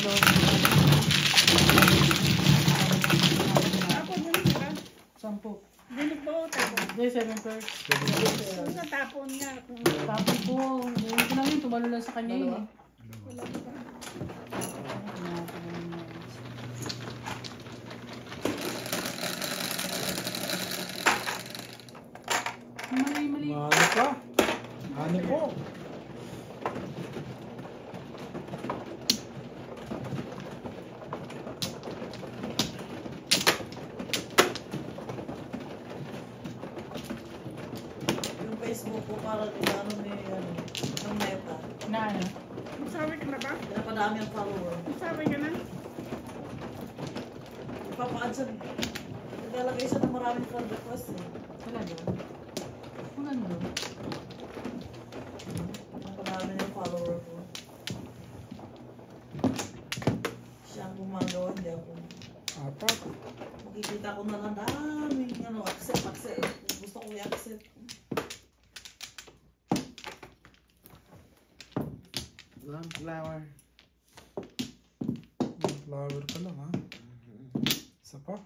Tapon mo na sila. 10. Dinig ba o tapon? Hindi, 7 pairs. Kung natapon nga. Tapon po. Yung ko namin, tumalo lang sa kanya yun eh. Wala ba? Mali. Ano pa? Ano po? Yung Facebook ko parang ano ni ng Meta. Na ano? Masabi ka na ba? Pinapadami ang follower. Masabi ka na? Ipapaan siya. Naglalagay siya ng maraming friend request eh. Talaga? Maganda. Pinapadami na yung follower ko. Siya ang gumagawa, hindi ako. Apat. Makikita ko na lang daming accept. Gusto ko i-accept. Flower. Flower ka lang ha. Isa pa.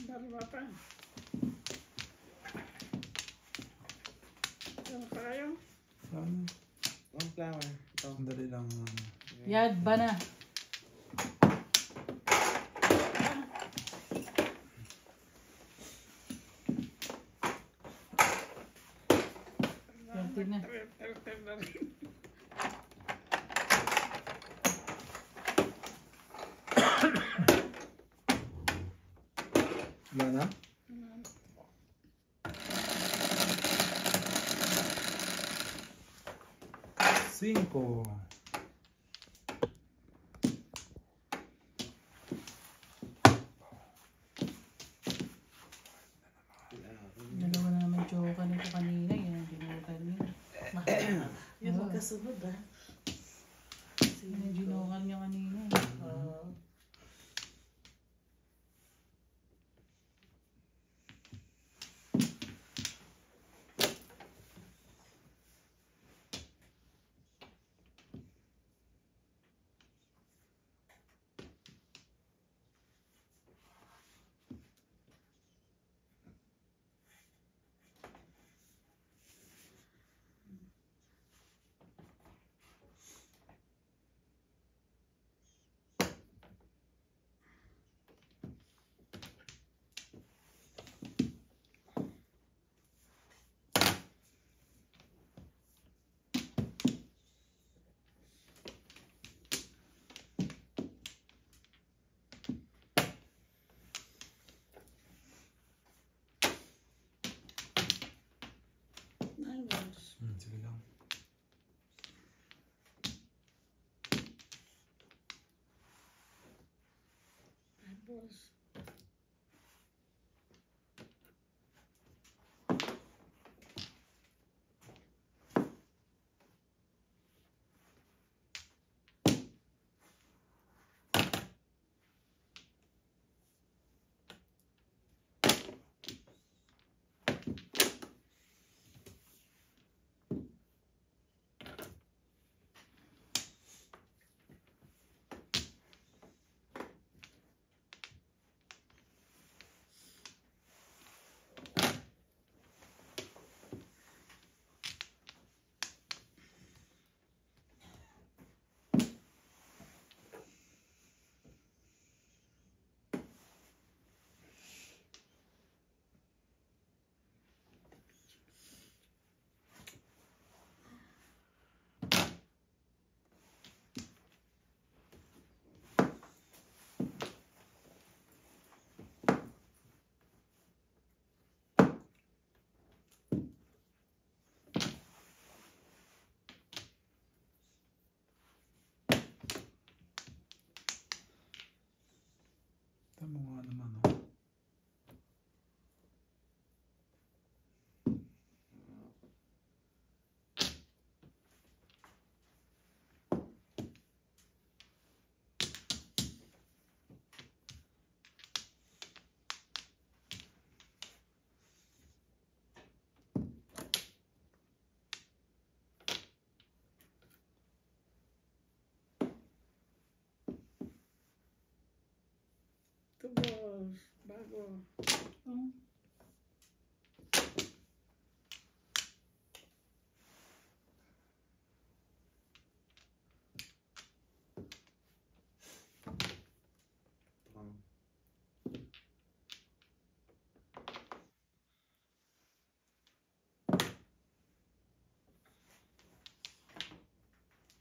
Dalawa pa. Dalawa pa kayo? Ano? One flower. Ito. Sandali lang. Yad ba na? Swerte na. Wala na? Cinco. Dalawa na naman choka nito kanina. Yan ang ginukan niya. Yun magkasunod ah. Yan ang ginukan niya kanina. Sige lang. Tapos. Tama nga naman oh. bago. Hmm.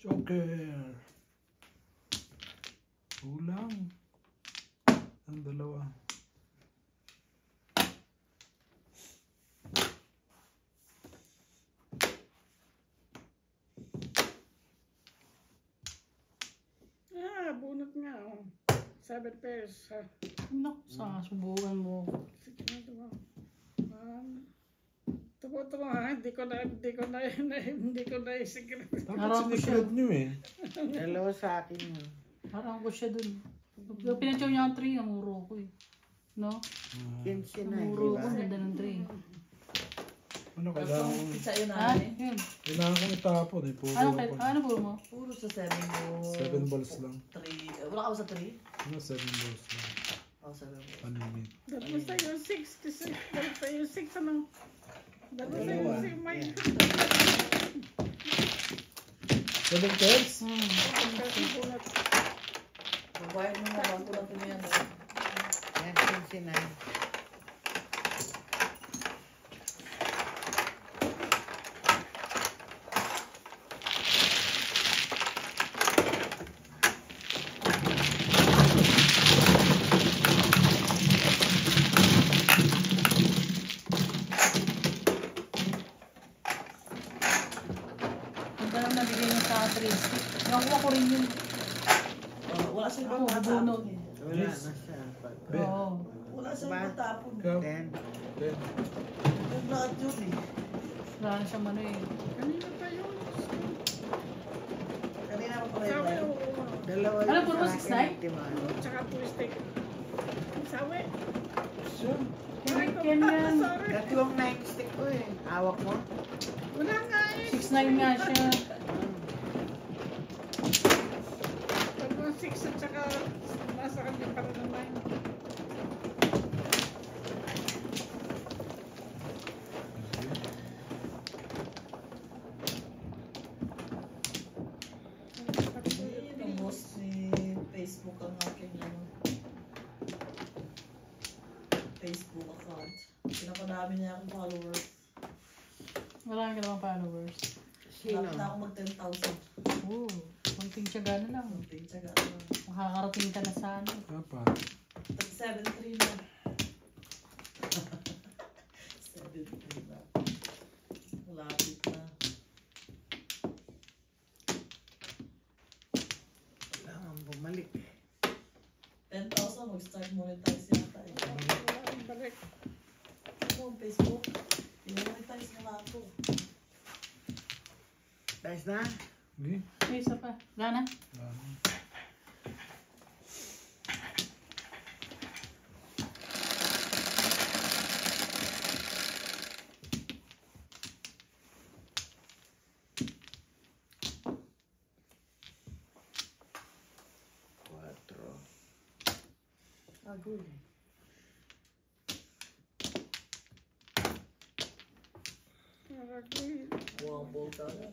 Joker. Kulang. Ang dalawa. Bunot nga, oh. 7 pairs, ha. Naku, subukan mo. Sige na, tumo. Tumo, ha. Hindi ko na isigil. Dapat Harap ko sinikred nyo eh. Dalawa sa akin yun. Parang ko siya dun. Pinatsaw niya ang 3, namuro ko eh. No? 15 na, di Namuro ko, ba? ganda ng 3. Ano Tapos kailangan yung ko? pizza yun Ha? namin. Yun. Kailangan kong itapon eh. Puro Ano po mo? Puro sa 7 balls. 7 balls lang. 3. Wala ka ba sa 3? Ano 7 balls lang? Oh, 7 balls. Palimit. Dalawa sa'yo, 6 kasi. Dalawa sa'yo, 6, ano? Dalawa sa'yo, Dalawa. si Mike. 7 pairs? Kasi bunot. Magbayad mo na bago natin yan. Yan, 29. Ang lang nabigay niya sa 3. Nakuha ko rin yun. Wala sa Ako, ibang bunot. matapon eh. Wala na siya. Ben. Oo. Wala sa Diba? ibang tapon. Ikaw? 10. Ben. Yung lahat yun eh. Wala na siyang ano eh. Kanina pa yun. Kanina pa pala Sawi, yun. oo. Dalawa Ano, yun puro sa 6 akin. Timano. Tsaka twisted. Sawi. Sure. Ken yan. Sorry. Tatlong 9 stick ko eh. Hawak mo. Wala nga eh. 6'9 nga siya. Dalawa 6 at saka nasa kanya pa rin naman. Ubos si Facebook ang aking ano. Facebook account. Pinapadami niya akong followers. Marami ka naman followers. Sino? Malapit na ako mag 10,000. Oo. Konting tiyaga na lang. Kunting tsaga naman. Makakarating ka na sa ano. Apat. Tag 7-3 na. 7-3 na. Malapit na. Kailangan bumalik. 10,000 mag-start monetize yata eh. Wala ang balik. Ako, Facebook. I-monetize na lang ako. Guys na? Okay. May isa pa. Gana? Quatro. Agul. Maragay. Buwang bolta na.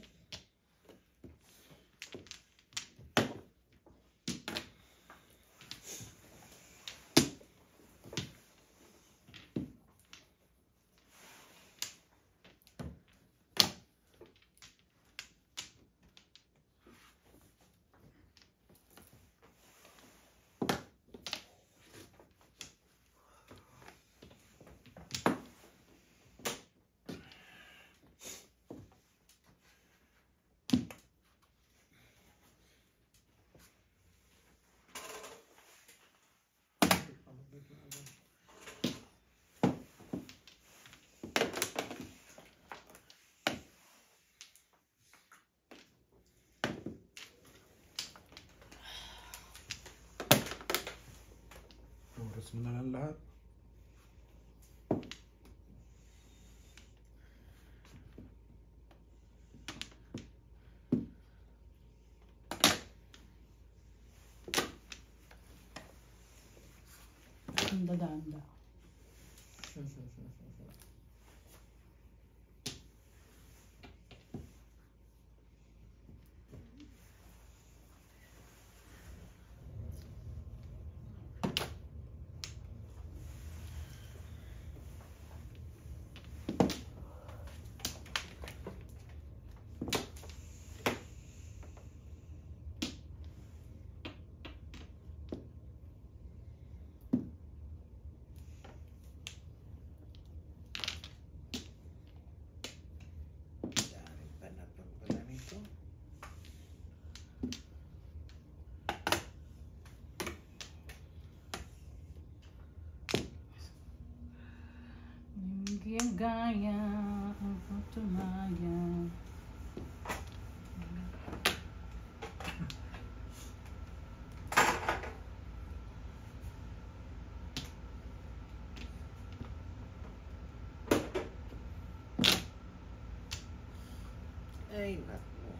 Oras mo na lang lahat. Ang dadanda. Dami pa na pala nito. Hindi ang gaya ang tumaya. Ay, naku.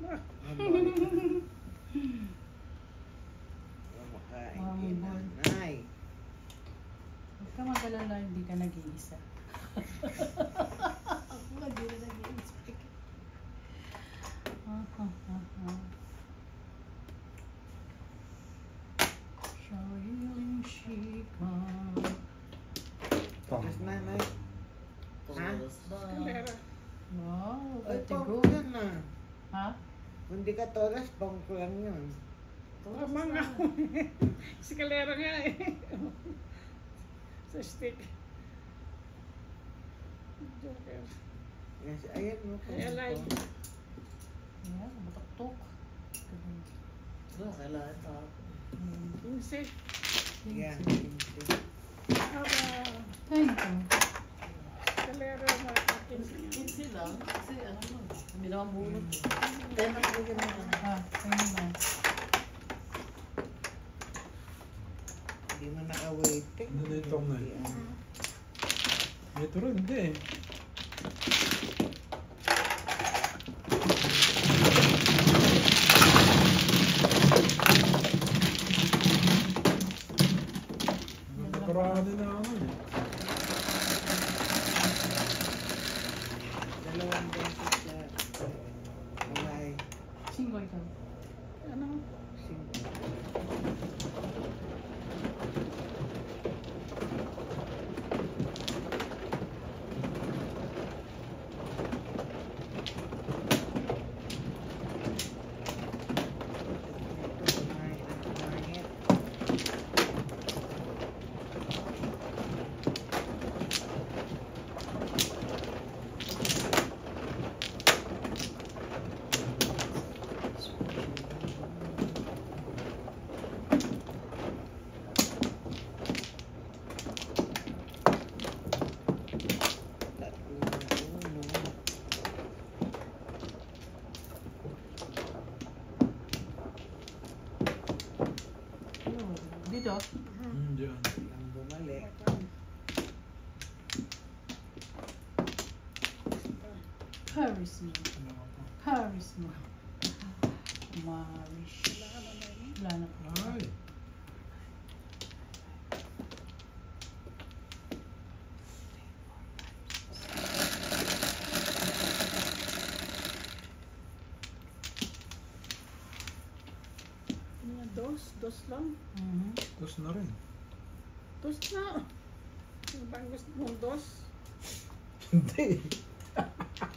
Ah, Kumakain Wow, din boy. nanay. Huwag ka mag-alala, hindi ka nag-iisa. Ako nga, hindi na nag-iisa. Sariling shika. Tapos nanay. Ha? kalera. Wow, Ay, ate go. pangko yan na. Ha? Kung di ka toras, pangko lang yun. Tama nga. Si kalera nga eh. Sa stick. Joker. Yes, ayan mo. Ay, alay. Ayan, matuktok. Kailangan ako. 15. Yan. Aba, Thank you. kalera na 15. Kinsi lang. Kasi ano lang. Hindi naman bunod. 10 ang bigyan mo na. Ah, ayun na. Hindi mo naka-waiting. Ano na itong na? Ito rin, hindi eh. Nagkakaraan din na ako eh. Dalawang beses sa kulay. Singko ikaw. Ano? Dito. Diyan. Ang bumalik. Charisma. Charisma. Marish. Wala na po. Ay. Ano yan? Dos lang. Mhm. Tapos na rin. Dos na. Ano bang gusto mong dos? Hindi.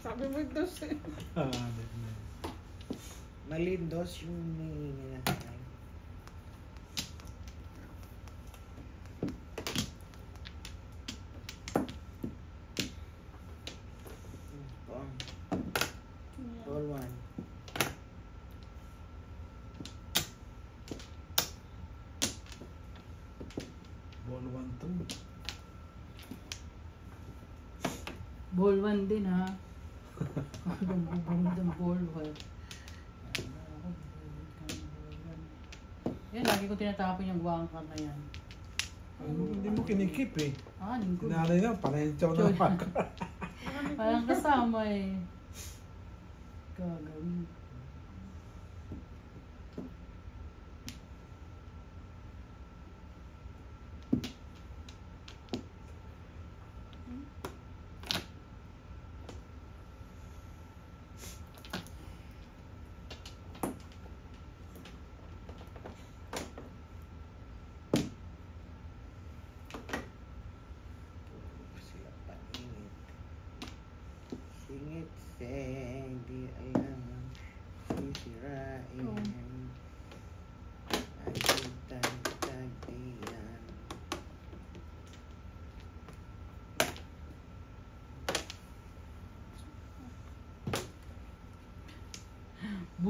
Sabi mo dos eh. Ah, hindi na. Malindos yung nanay. Ball one. Ball 1-2. Ball 1 din ha. Ang ball 1. Yan, lagi ko tinatapon yung guwangka na yan. Hindi mo kinikip eh. Ah, lingkod. Tinalay na, panensyaw na pag. Parang kasama eh. Gagawin.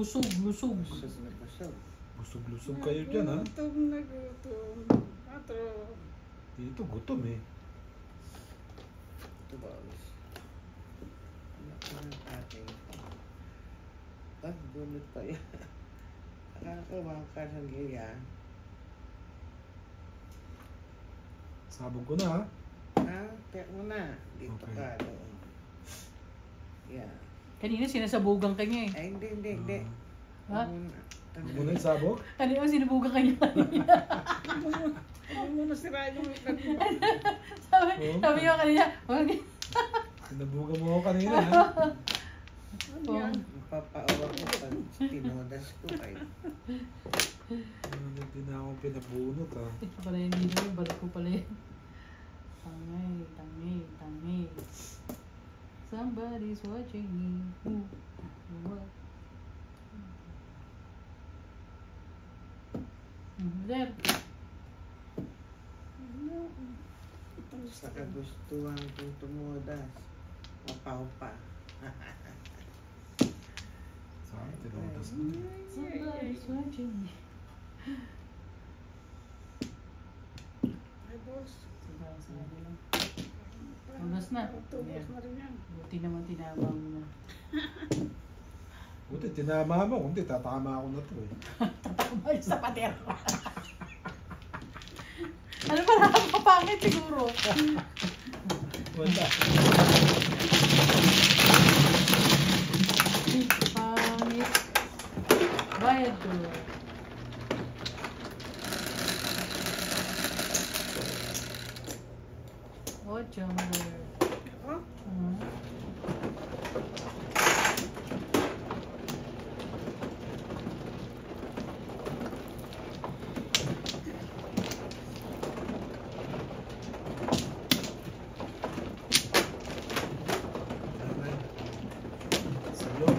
Busog, busog. Busog na busog. Busog-lusog kayo dyan, ha? Gutom na gutom. Atro. Dito, gutom eh. Ito ba? Ano ka ng ating? Ah, bunot pa yan. Nakakawang ka ng liya. Sabog ko na, ha? Ah, kaya mo na. Dito Okay. ka doon. Yeah. Kanina sinasabugan ka niya eh. Ay, hindi. Ha? Ano muna yung sabog? Kanina sinabugan ka niya. Ano mo na sirain yung Sabi niya kanina, wag. Sinabugan mo ako kanina, ha? Oh. Mapapaawa ko pag tinodas ko kayo. Hindi na akong pinabunot, ha? Ito pala yung dito, balik ko pala yan. Tangay. Somebody's watching me. Ooh, what? There. Sa kagustuhan kong tumudas. Mapaw pa. Saan? Tinotas mo. Somebody's watching me. Ay, boss. Sabi lang. Tulos na. Tubos na rin yan. Buti naman tinabang mo na. Buti, tinama mo. Kundi, tatama ako na to, eh. Ay, sa pader. Ano ba nakakapangit siguro? Wala. Pangit. Bayad ko. Oh, jumper. Ako? Sa'yo.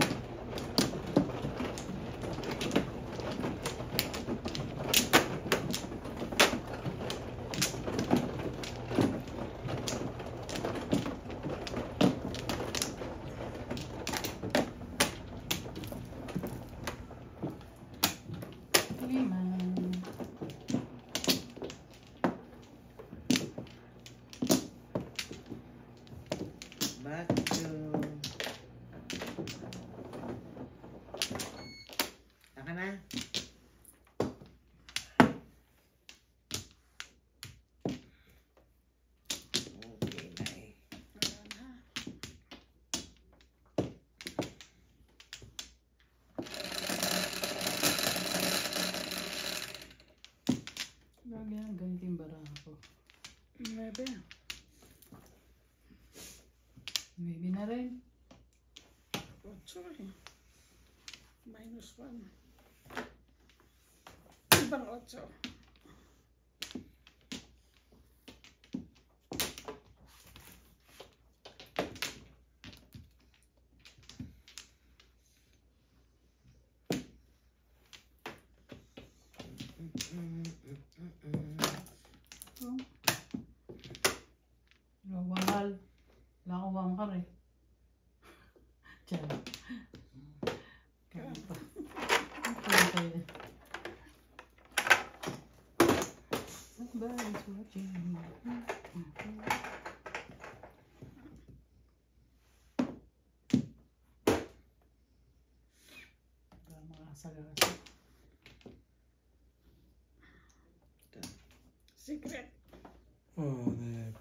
Back to... Saka na? Okay na eh. Lagi ang ganito yung baraha ko. Maybe. Maybe na rin. 8 eh. -1. Ibang 8. Oh. Wangkal. Wala akong wangkal eh. Diyan. Kaya pa. Okay, tayo. Somebody's watching me. Mga asagasa. Secret. Oh, ne.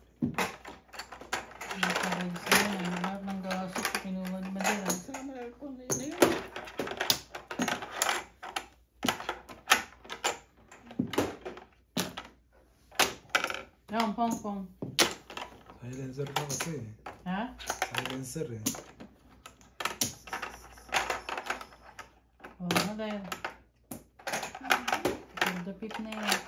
Parang sa'yo na, lahat ng gasot, kinuha ni Madera. Sama ko na yun. Yan, pong. Silencer pa kasi, eh. Ha? Silencer, eh. O, ano dahil? Dapit na yan.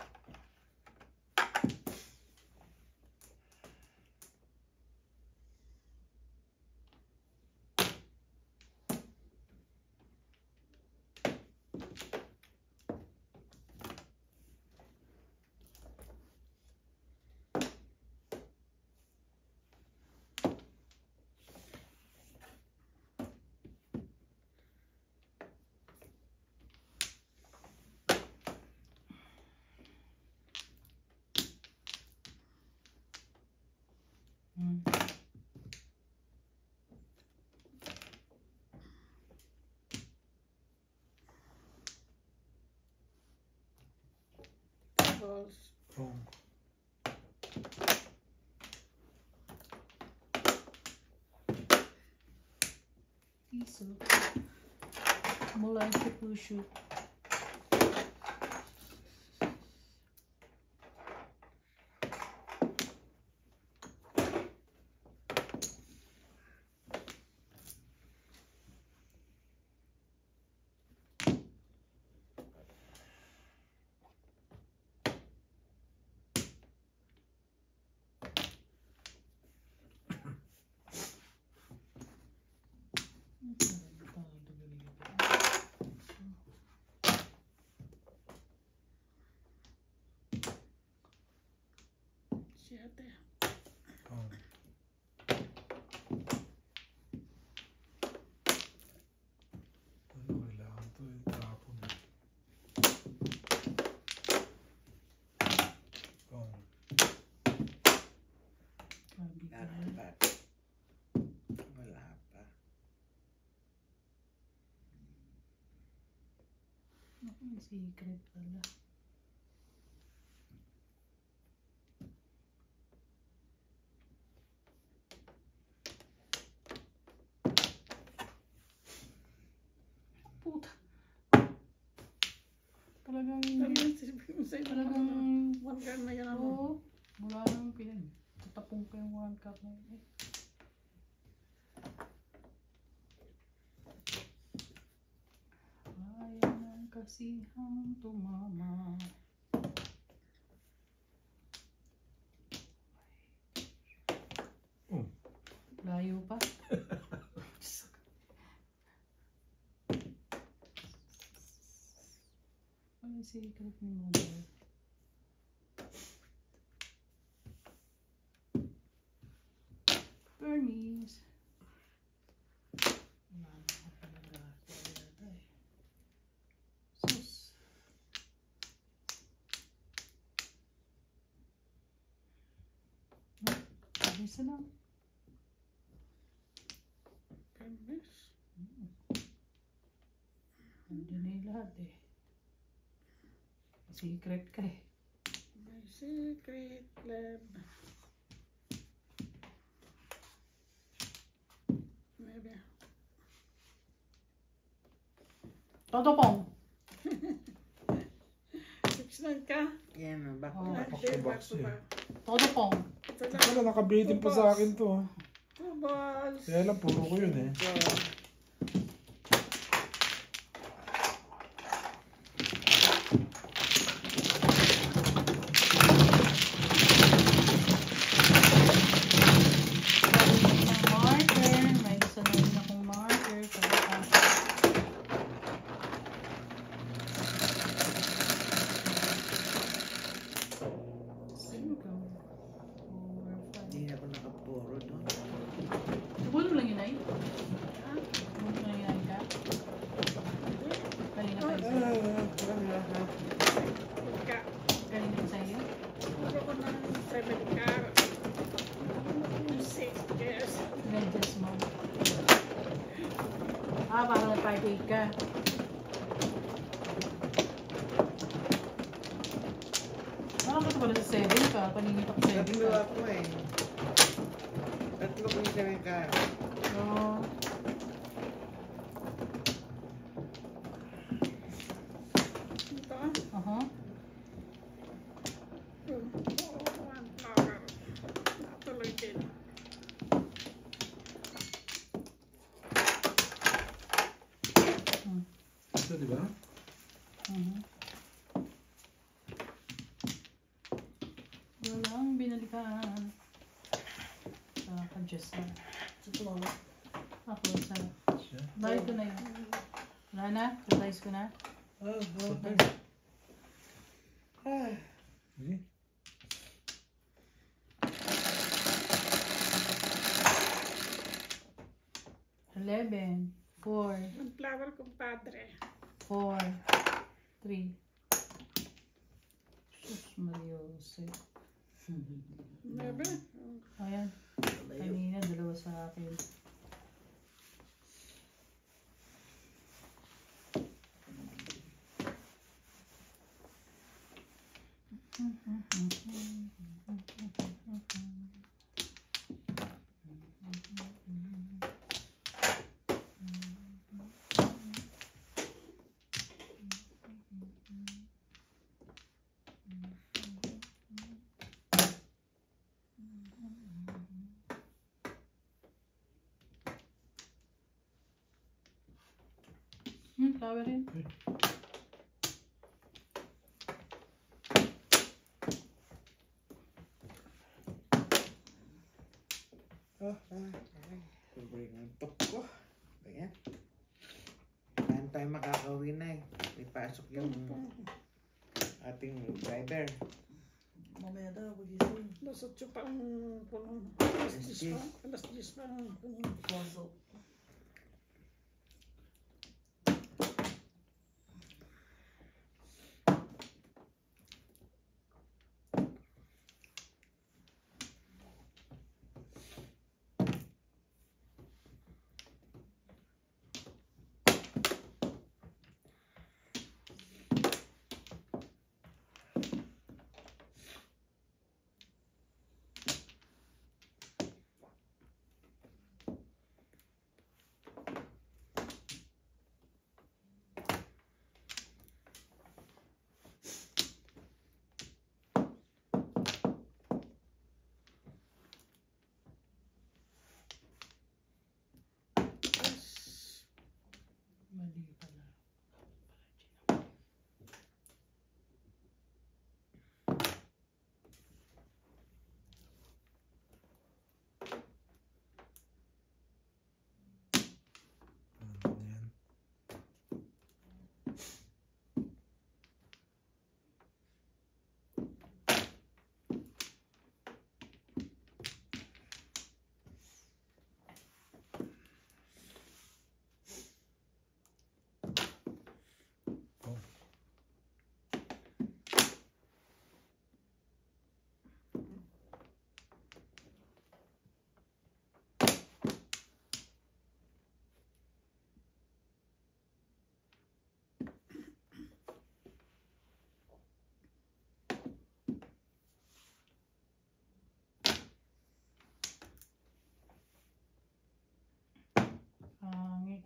balls. Oh. Piso. Mula sa puso. Siyete. Oh. Ano, kailangan to yung tapon. Oh. Dapat. Wala pa. Ako, may secret pala. Puta. Talagang Talagang sabihin mo sa'yo, Talagang one gun na yan ano. oo. Wala nang pinag. Tatapong ko yung 1 cup na yun. Kaya nang kasihang tumama. Oh. Layo pa. Ano yung secret ni Mother? Burmese. Wala na ako talaga. Kaya yata eh. Sus. Isa lang. Goodness. Nandiyan na yung lahat eh. Secret ka eh. My secret lab. Maybe. Todo pong. 6-9 ka? Yan o, back Oh. back. Back to back siya. Todo pong. Ito Wala, lang. nakabitin pa sa akin to. 2 balls. Kaya lang, puro ko yun eh. Marker. May isa na rin akong marker. Hindi na ako nakapuro doon. Bulo lang yun ay? Ha? Bulo lang yun ay ka? Kanina pa isa. Wala ha. Ka. Kanina pa sa'yo? Puro ko ng 7 ka. 6 yes. Medyas mo. Ah, parang nag-5-8 ka. Nakakita pala sa 7 ka. Paningit ako 7 Tatlo ka. ako eh. Tatlo ko yung sabi ka. Oo. Ito. Aha. 1 flower. Natuloy din. Ito, di ba? Mhm. Walang binalikan. Adjust na. Ako sa... Siya. Live ko na yun. Wala na? Revise ko na? Oh, Okay. Ah. Sige. Eleven. 4. 1 flower, compadre. 4. 3. Sus, Mariose. 9. Ayan. Kanina, dalawa sa akin. Flower rin. Sobrang antok ko. Ayan. Saan tayo makakawin na eh. May pasok yung ating driver. Mamaya daw, pagising. Nasa tsupa ang alas 10 pa. Alas 10 pa ang Pasok. Mali pala. Yan. Pangit.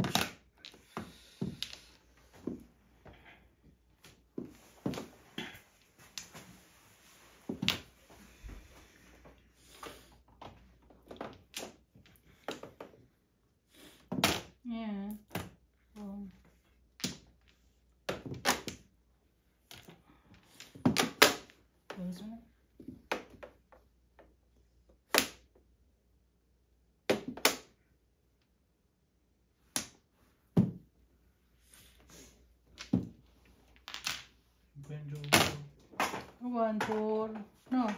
Yeah. Oh. Close mo. Medyo 1, 4. No.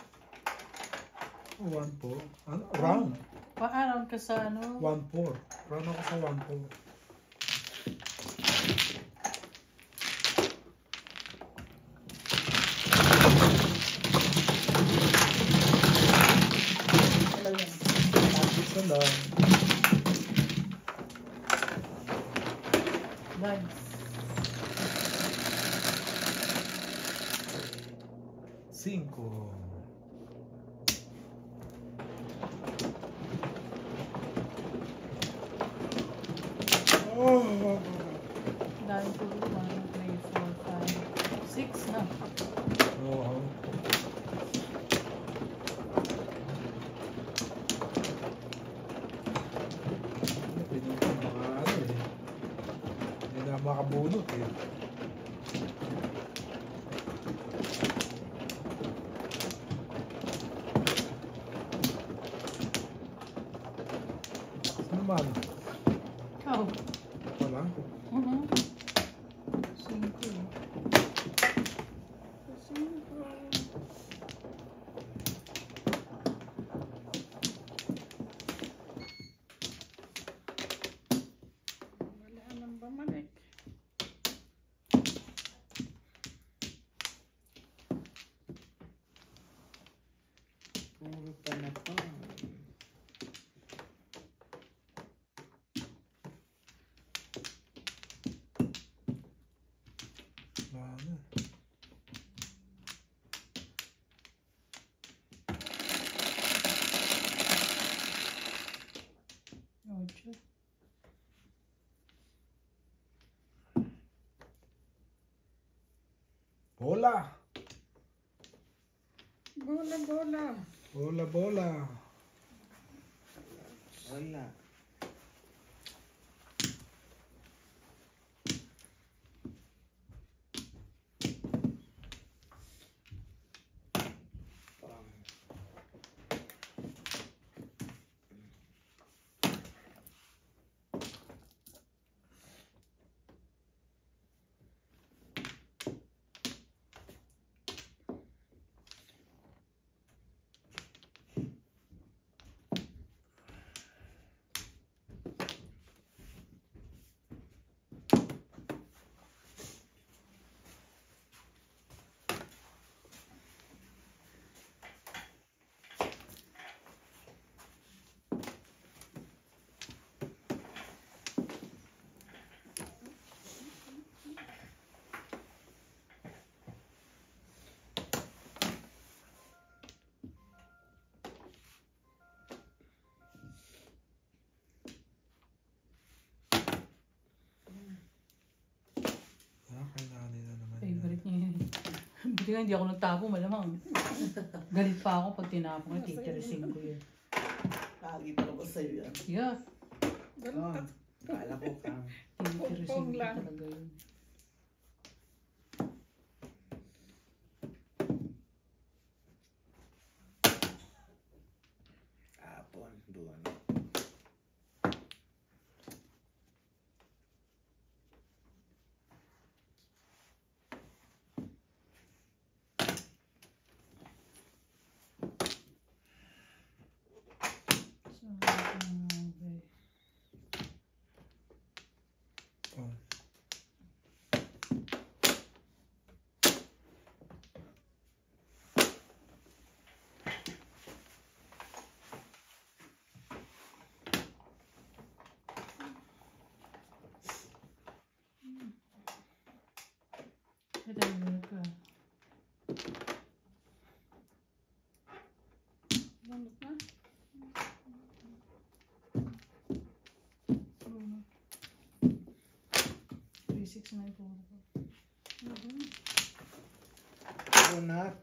1, 4. Ano? Round. Pa-around ka sa ano? 1, 4. Round ako sa 1, 4. Hello yan. Isa lang. Bugs. 5. Oh! Dahil po 1, 2, 3, 4, 5, 6 na. Oo. Hindi na ano eh. Hindi na makabunot eh. Ano naman? Oh. Wala? 5 eh. wala nang bumalik. Puro pa na to. Bola. Bola, bola. Bola, bola. Wala. Kailangan nila naman yan. Favorite niya yun. Buti nga hindi ako nagtapo, malamang. Galit pa ako pag tinapon ko, titirisin ko yun. Lagi talaga sa'yo yan. Yeah, Ganun ka. Kala ko kang titirisin Pong ko lang. talaga yun. apon doon. So, okay. Oh. Ito yung ko. Ganun na. Bruno. 3694. Donut.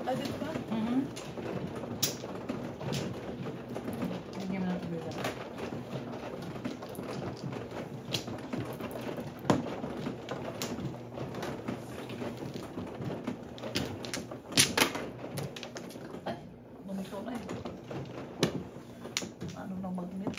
Ay, dito ba? Lagyan mo ng tubig lang. Bumito na eh. Ano nang magnet?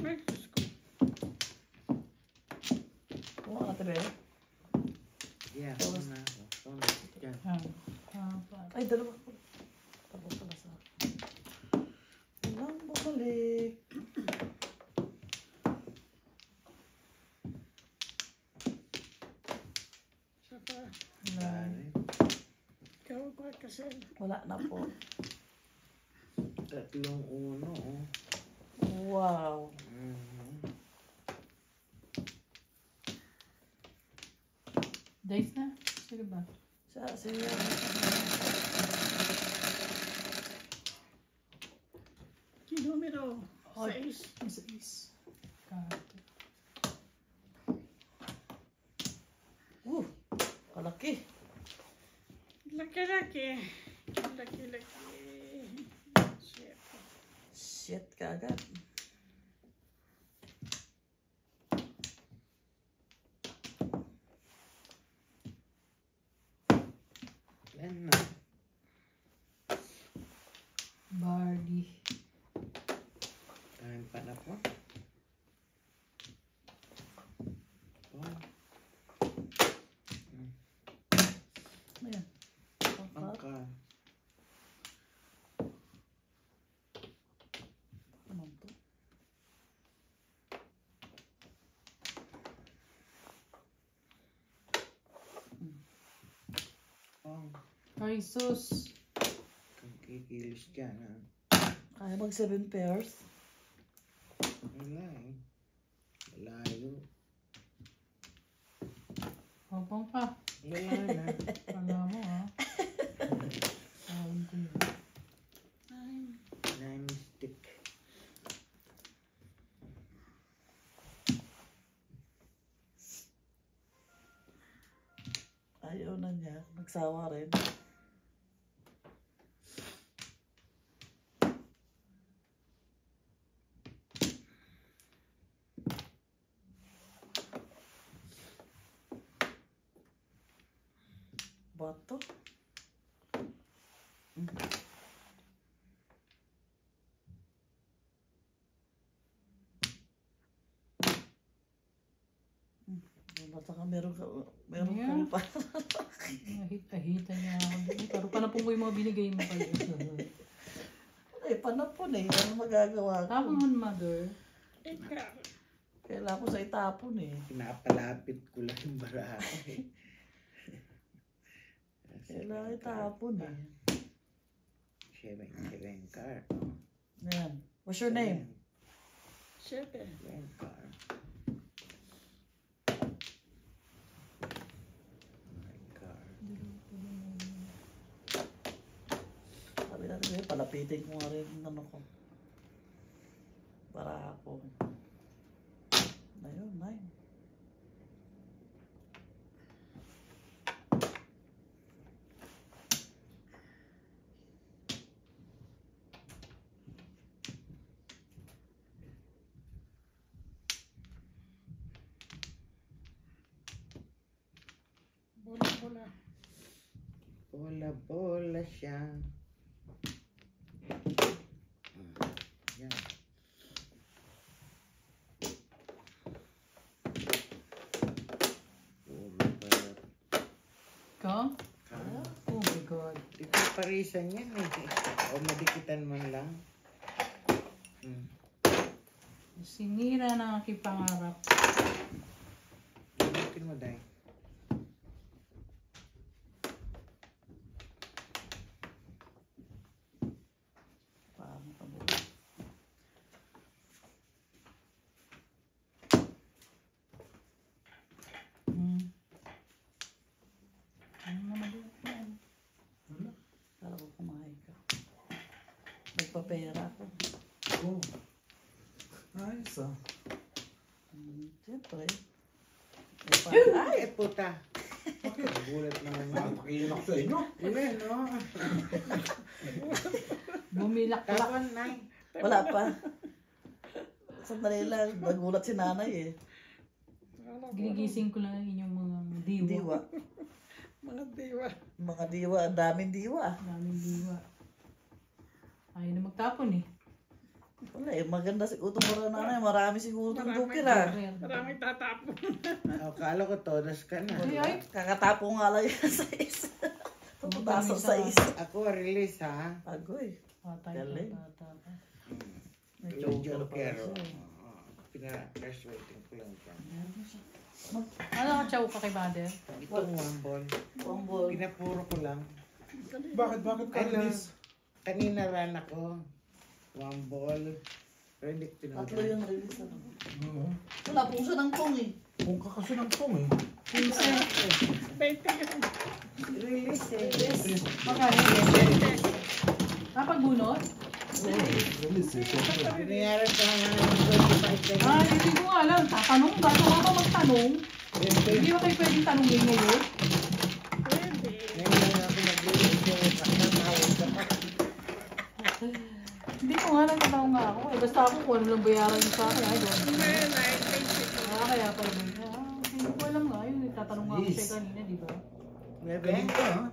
Ay, Diyos ko. Kung mga tabi. Yeah, Tapos- una. Donut. Yan. Ay, dalawa. Tapos pala sa... Walang bumalik. Saka, Dami. ikaw ba kasi? Wala na po. Tatlong uno. Oh. Wow. Mhm. Dice na? Sige ba? Siya. Numero Ay. 6. Karte. Kalaki. Laki-laki. Laki-laki. Siyempre. Shit kagad. Yan na. Barley. Kain pa na po. Oh, Ayan. angka. Ano to? Oh, Ay, sus. kang kikilos dyan, ha? Kaya mag 7 pairs. Wala eh. Malayo. Habang pa. Wala na. Wala mo ha. Sawin ko yun. Nine stick. Ayaw na niya. Nagsawa rin. Bato. Basta ka meron Yeah. ka pa. Ahita niya ako. Pero panapong ko yung mga binigay mo kayo. Eh, panapon eh. Ano magagawa ko? Tama man, mother. Ikaw. Kailangan ko sa itapon eh. Pinapalapit ko lang yung baraha eh. Kailangan itapon eh. 7 car. Ayan. What's your name? 7. 7 car. Sabi natin eh, palapitin ko nga rin yung ano ko. Para ako. Ayun, 9. Bola-bola. Bola-bola siya. Yan. Ka? Ka. Oh my God. Di ko parisan yan eh. O madikitan man lang. Sinira ng aking pangarap. Gamitin mo, Day. Parang tabo. Ano naman yun? Para ko kumain ka. Nagpapera ako. Oh. Nice ah. Siyempre. Ay, puta. Gulat naman yun. Napakiyin ako sa inyo. Wala, no? Bumilaklak. Kapan, Nay. Wala pa. Sandali lang. Nagulat si nanay eh. Ginigising ko lang ang inyong mga diwa. Diwa. Mga diwa. Mga diwa. Ang daming diwa. Daming diwa. Ayaw na magtapon eh. Wala eh. Maganda si utong para nanay. Marami siguro itong Marami. dukir ah. Maraming tatapon. Oh, kala ko todas ka na. Ay, ay. Kakatapo nga lang yan sa isa. Tumutaso sa isa. Ako, release, ha? Agoy. Patay Galing. ka, bata ka. May Yung joker joker. pala siya eh. Pina-persuading ko lang pa. Ano ka, chow ka kay mother? Itong wambol. Wambol. Pinapuro ko lang. Bakit ka Ano? release? Kanina ran ako. Wambol. Pero hindi ko tinawag. Tatlo yung release ano. Oo. Wala po siya ng pong eh. Kung kasi ng tong eh. 20 yun. Release eh. Magkano? Napagbunot? Release eh. So, Binayaran ka nga ng 25 Ah, hindi ko nga alam. Tatanong ba? Ito ka ba magtanong? Hindi ba kayo pwedeng tanongin ngayon? Pwede. Ngayon lang ako nag-release yung kakatawag ka pa. Hindi ko nga nagtatanong nga ako. Eh, basta ako kung ano lang bayaran niyo sa akin. Ay, doon. Ngayon ay basic. Kaya pala yun. Hindi ko alam nga. Yun, nagtatanong nga ako siya kanina, di ba? Bebe? Galing ka, ha?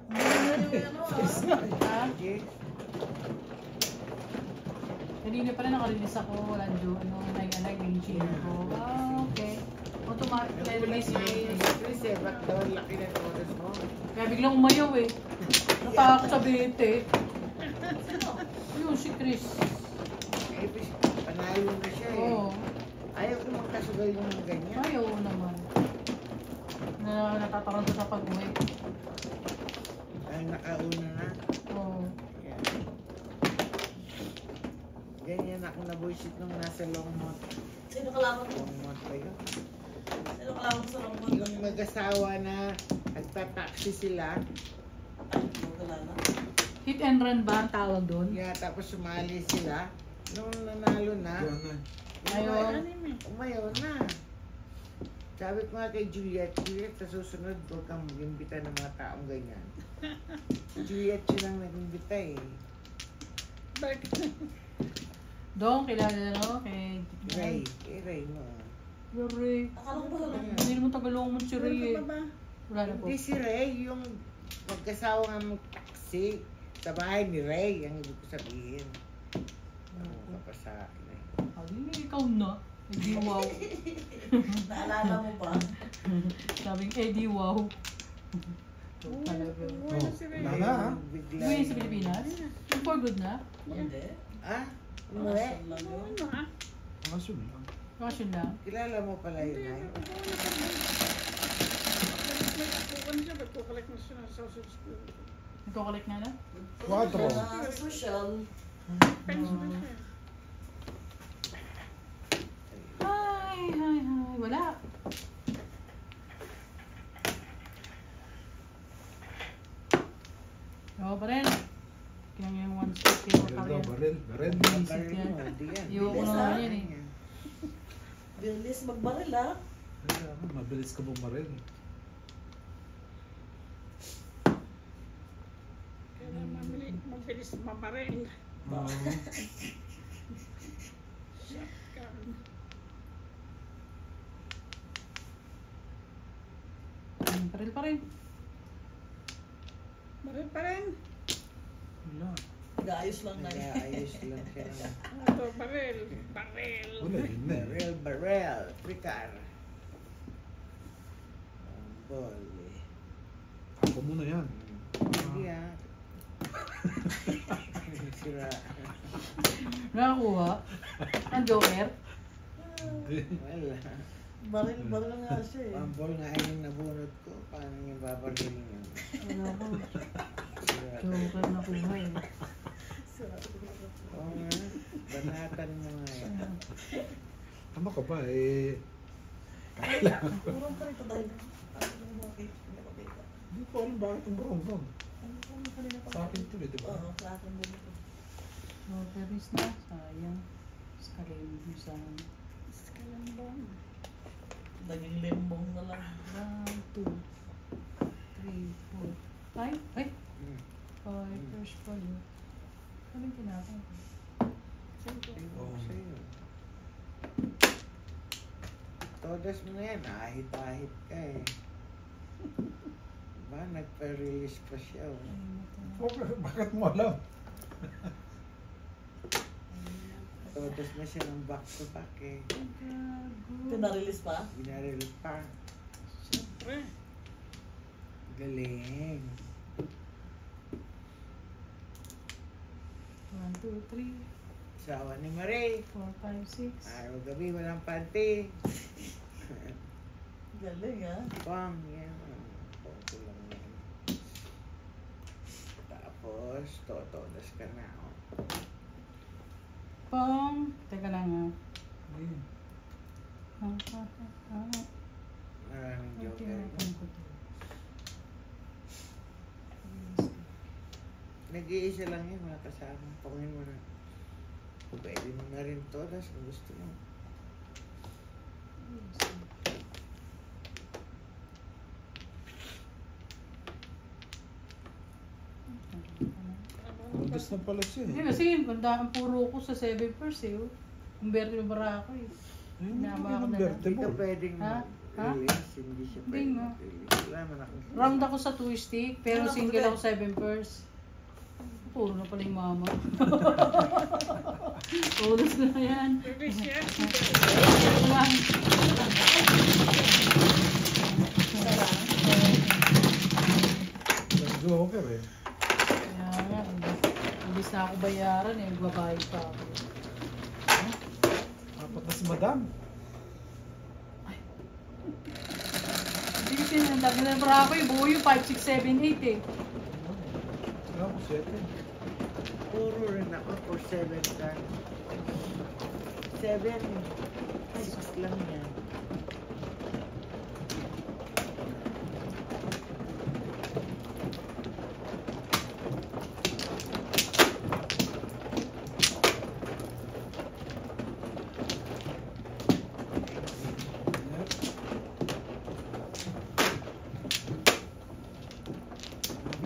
Ha? Okay. Kanina pala nakarelease ako. Walang do. Ano, nag-link ko. Okay. Automatic na release yun. Chris, eh, ba't daw ang laki ng oras mo? Kaya biglang umayaw eh. Natakot sa bete. Yun, si Chris. Eh, panalo na siya eh. Oo. Ayaw ko magkasugal yung mga ganyan. Ayaw naman. Natataranta sa pag-uwi. Ay, nakauna na. Oo. Yan. Ganyan ako na-voice nung nasa Longmont. Sino kalaban mo? Longmont ba yun? Sino kalaban mo sa Longmont? Yung mag-asawa na nagtataksi sila. Ay, hindi mo kilala. Hit and run ba ang tawag doon? Yeah, tapos sumali sila. Nung nanalo na, Yan, Ayun. umayaw na. Sabi ko nga kay Juliet, sa susunod, huwag kang mag-imbita ng mga taong ganyan. Juliet siya lang nag-imbita eh. Bakit? Doon, kilala no? Kay Ray, kay Ray mo. Yung Ray. Akala ko ba lang? Hindi naman Tagalong mo si Ray eh. Ba? Wala na po. Hindi si Ray, yung magkasawa nga mong taxi sa bahay ni Ray, ang ibig ko sabihin. Ano ka pa sa akin eh. Ay, ikaw na. Eddie wow. Naalala mo pa? Sabing Eddie wow. Talaga. Wala si Ray. Wala na, ha? Bigla. Uwi sa Pilipinas? Yung for good na? Hindi. Ah? Umuwi? Nakasal lang yun. Ano ha? Kaso lang. Bakasyon lang. Kilala mo pala yun ay? Nagkukuhan siya, nagkukolek na siya ng social school. Nagko-collect na na? Quatro. Na social. Pension na siya. Hi, hi, hi. Wala. Oo pa rin. Kaya nga yung one stick yung Baril daw, kaya. baril. Baril. Isip yan. Hindi yan. Iwan ko na nga yan eh. Bilis magbaril ah. Mabilis ka bumaril. Kaya mabilis mamaril. Oo. Shotgun. Baril pa rin. Maril pa rin. Wala. Nag-aayos lang na yun. Nag-aayos lang siya ng Ito, baril. Baril. Wala, yun na eh. barrel, pricar. Ang ball eh. Ako muna yan. Hindi ah. Sira. Nakakuha. Ang Joker. Hindi. Wala. Baril nga siya eh. Ang ball nga ay yung nabunod ko. Paano yung babarilin yun? Ano ko. Sira. Joker na kuha eh. Oo nga. Banatan mo nga yan. Ano ka ba eh? Kurang pa rito dahil. Okay. Hindi ko alam bakit ang brong-brong. Sa akin to eh, di ba? Oo, sa akin din ito. Joker is na. Sayang. Skalembong sana. Skalambong. Naging limbong na lang. 1, 2, 3, 4, 5. Ay! Hmm. 5 first pa yun. Ano yung tinapon ko? Oo. Sa'yo. Todas mo na yan. Ahit-ahit ka eh. Ba, nagpa-release pa siya. Oh. Okay, bakit mo alam? Todas na siya ng back to back eh. Pinarelease pa? Binaril pa. Siyempre. Galing. 1, 2, 3, Sawa ni Marie. 4, 5, 6. Araw gabi walang panty. Galing ah. Pang, yan. Pang ko lang yan. Tapos, totodas ka na. Oh. Pong! Teka lang ha. Ayun. Maraming Ang joker. tinapon ko to. Nag-iisa lang yun, mga kasama. Pangin mo na. Pwede mo na rin todas kung gusto mo. Kung gusto na pala siya Hindi eh. kasi yun, ang puro ko sa 7 first eh. Humberto Barako eh. Ayun, Tama yung ako na Humberto Hindi ka mo. pwedeng Ha? Ha? release. Hindi siya Hindi pwedeng nga. mag-release. Wala man akong... Round ako sa 2 stick, pero Ano, single kapatid? ako 7 first. Puro na pala yung mama. Ulos na yan. Release yan. Ito lang. Yung Joker eh. Kaya nga, imbis na ako bayaran eh, magbabayad pa ako. Apat na si Madam. Hindi kasi nandang na Barako yung buo yung 5, 6, 7, 8 eh. Wala ko 7. Puro rin ako for 7 ka. 7. 6 lang yan.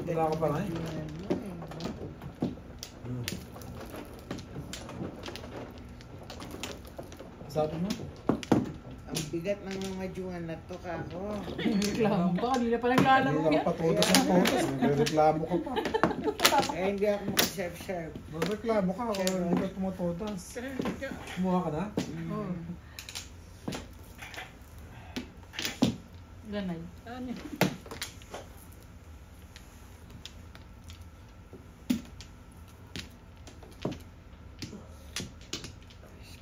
Wala ka pa nga eh. Sabi mo? Ang bigat ng mga juwan na to, kako. Reklamo pa, kanina pa naglalaro Hindi yan. ka patutas ng photos. Nagreklamo ka pa. Eh, hindi ako makasharp-sharp. Nagreklamo ka o hindi ka tumatotas. Kumuha ka na? Oo. Ganay. Ano?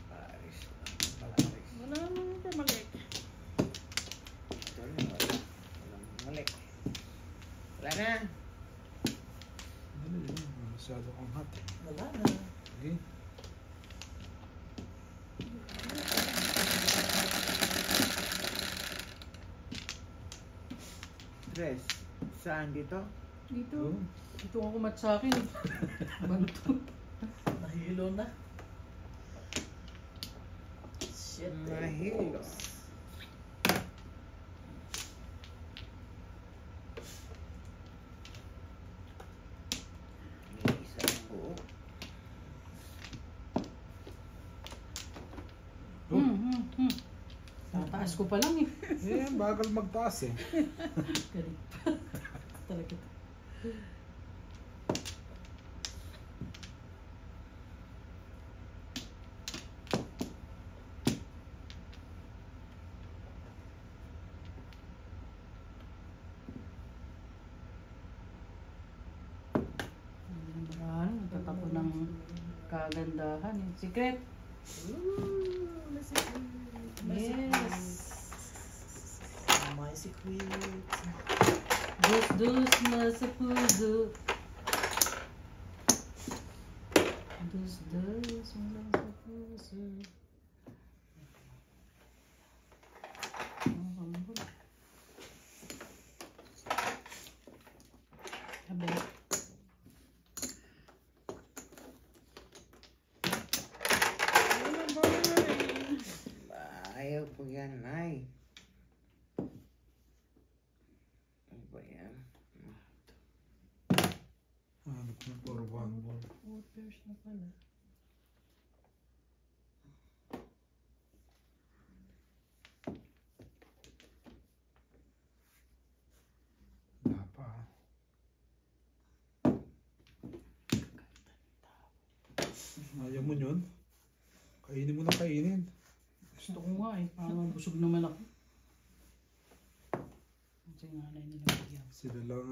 Paris. Paris. Wala naman pamalik. Ito rin, wala. Walang mali. Wala na. Ano yun? Masyado kang hot eh. Wala na. Sige. Dress. Saan dito? Dito. Doon. Dito ako mat sa akin. Banto. Nahilo na. Shit. Mahilo. May isang buo. Tataas ko pa lang eh. Eh, bagal magtaas eh. Galing. Talaga. Nagtatapon ng kagandahan eh. Secret. Yes. My secret. Dus na sa puso. Dus na sa puso. Sabi. Wala ba rin? Ayaw po yan, Nay. Ano ba yan? Hanap na for one ball. Waters na pala. Wala pa. Ayaw mo yun? Kainin mo na kainin. Gusto ko nga eh. Parang busog naman ako. Kasi nanay nila bigyan. Sila lang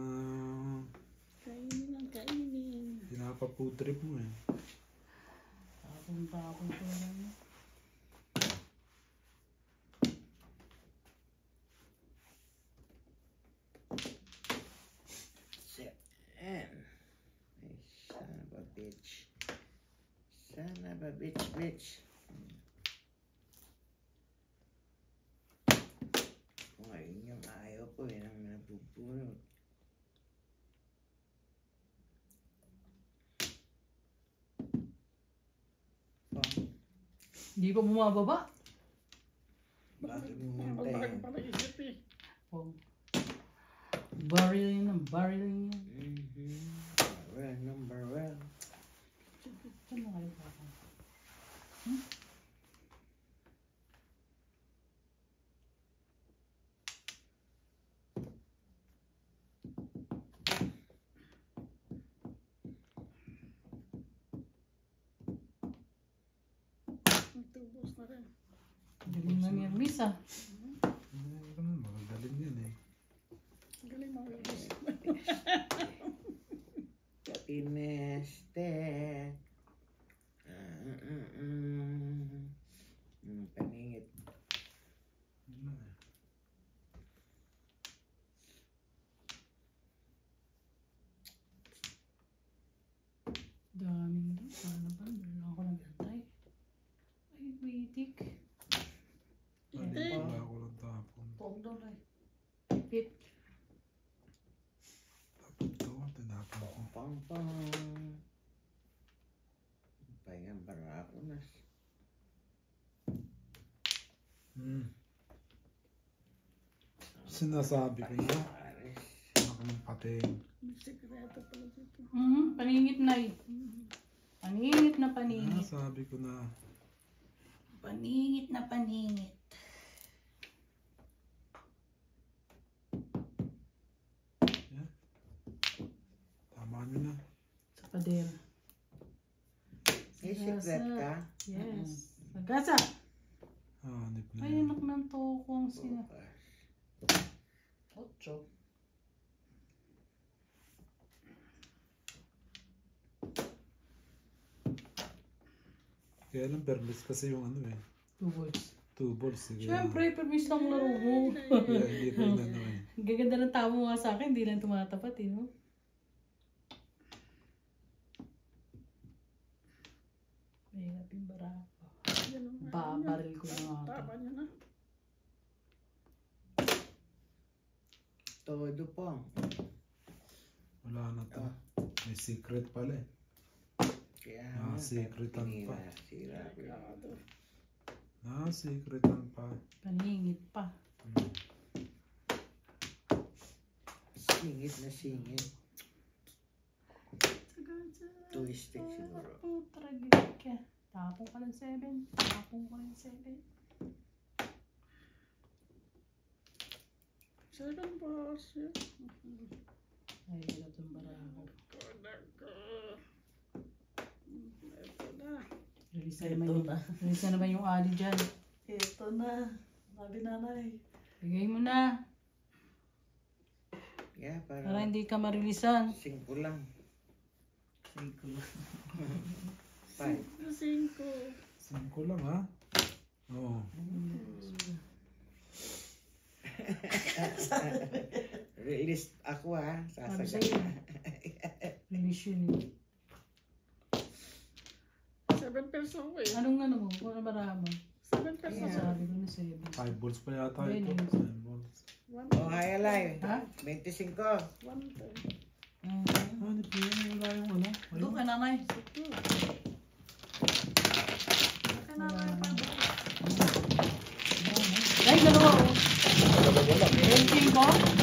Kainin lang, kainin. pinapafood trip mo eh. Tapon ko lang. Shit. Ay, son of a bitch. Son of a bitch, bitch. Kung ayun yung ayaw ko, yun ang napupulot. Hindi pa bumababa. Bakit mo Bakit hintayin? pa naisip eh? Oh. Barrel yun ang barrel yun. Well, number well. Saan mo kayo pa ako? Tubos na rin. Galing mo yung miss ah. Magagaling yan eh. Galing mo yung gusto. Katineste. Paningit. Yun lang eh. Daming doon. Sana ba? Meron ako nag-antay. Ay, bitik. Ano Hindi. pala ako ng tapon. Tuong daw na eh. Pipit. Tapon to, tinapon ko. Pang pang. Pahinga bara ako na. Sinasabi ko na, Paris. anak ng pating. May sikreto pala dito. Paningit na eh. Paningit na paningit. Sinasabi ko na, Paningit na paningit. tama nyo na. Sa pader. May secret ka? Yes. Sagasa. Hanip na Ay, yan. anak ng toko ang sina. Bukas. 8. Kaya lang, permis kasi yung ano eh. 2 balls. 2 balls. Sige. Siyempre, permis lang laro mo. Kaya hindi ko inano eh. Gaganda ng tao mo nga sa akin, hindi lang tumatapat eh, no? Mahirap yung barako. Yan ang Babaril ko na nga ito. tapa niya na. Todo po. Wala na to. May secret pala eh. Kaya Secretan pa. Sira ko yun. Gado. Secretan pa. Paningit pa. Singit na singit. Sagasa. Twisted siguro. Tragic ka. Tapong ka ng 7. Tapong ko ng 7. Second boss. Yan. Ay, wala itong barako. Ito na. Release na naman yung ali dyan. Ito na. Sabi nanay. Bigay mo na. Yeah, Para para hindi ka marilisan. 5 lang. 5 lang. 5. 5. 5 lang ha. Oo. Release ako ha. Sabi Sasaga. sa'yo. Release yun eh. 7 pesos eh. Anong ano mo? Kung ano baraha mo? 7 pesos. Yeah. Sabi ko na 7. 5 balls pa yata Hindi, ito. hindi. 5 balls. Oh, hi, Alay. Ha? 25. 110. Hanip na yan. Wala yung ano. Doon kay nanay. Ay, dalawa oh. 25?